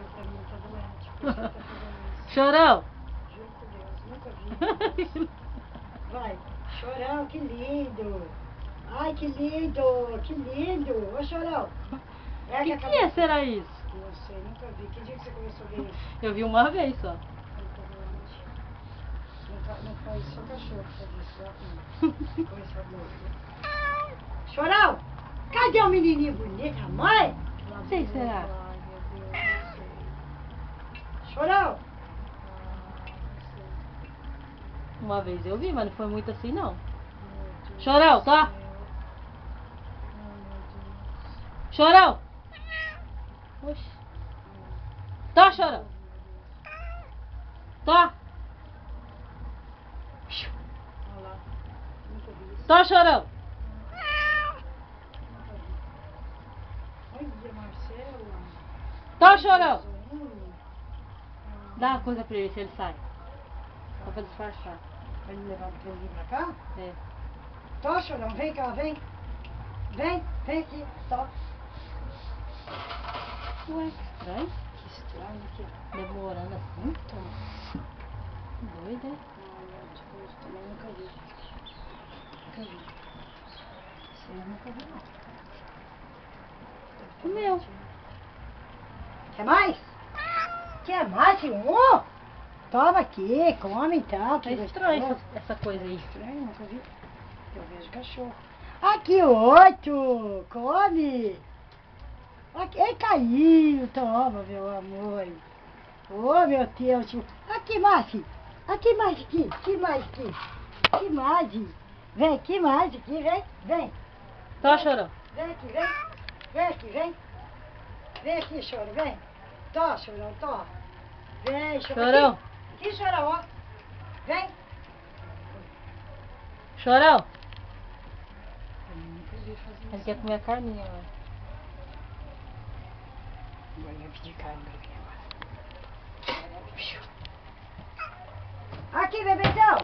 veio pra mim, tá doente. Por isso que tá fazendo isso. Chorão! Juro por Deus, nunca vi. Vai, Chorão, que lindo. Ai, que lindo, que lindo. Ô, Chorão. O que é, será isso? Não sei, nunca vi. Que dia que você começou a ver isso? Eu vi uma vez só. Ai, tá doente. Não faz só cachorro que faz isso, ó. Começou a morrer. Chorão, cadê o menininho bonito, a mãe? Não sei, será? Ai, meu Deus, não sei. Chorão. Uma vez eu vi, mas não foi muito assim não. Meu Deus Chorão, do tá? céu. Ai, meu Deus. Chorão! Oxi. Tá, Chorão? Tá? Olha lá. Nunca vi isso. Tá, Chorão? Nunca vi. Olha, Marcela. Tá, Chorão? Hum. Dá uma coisa pra ele se ele sai. Só pra disfarçar. Vai me levar pra ele pra cá? É. Tó, Chorão, vem cá, vem. Vem aqui, tó. Ué, que estranho. Que estranho aqui. Demorando assim. Doido, hein? Ai, meu Deus, também nunca vi. Nunca vi. Isso aí eu nunca vi, não. O meu. Quer mais? Quer mais? Toma aqui, come então. É estranho essa coisa aí. Estranho, nunca vi. Eu vejo cachorro. Aqui, outro. Come. Aqui, ei, caiu. Toma, meu amor. Oh, meu Deus. Aqui mais. Aqui mais aqui. Que mais aqui. Que mais. Vem aqui mais aqui, vem. Vem. Tá, Chorão? Vem aqui, vem. Vem aqui, vem. Vem aqui, Chorão, vem. Tó, Chorão, tó. Vem, Chorão. Aqui, Chorão, ó. Vem. Chorão? Eu nunca vi fazer Ele isso. quer comer a carninha, ó. Agora vai pedir carne pra mim agora. Aqui, bebezão.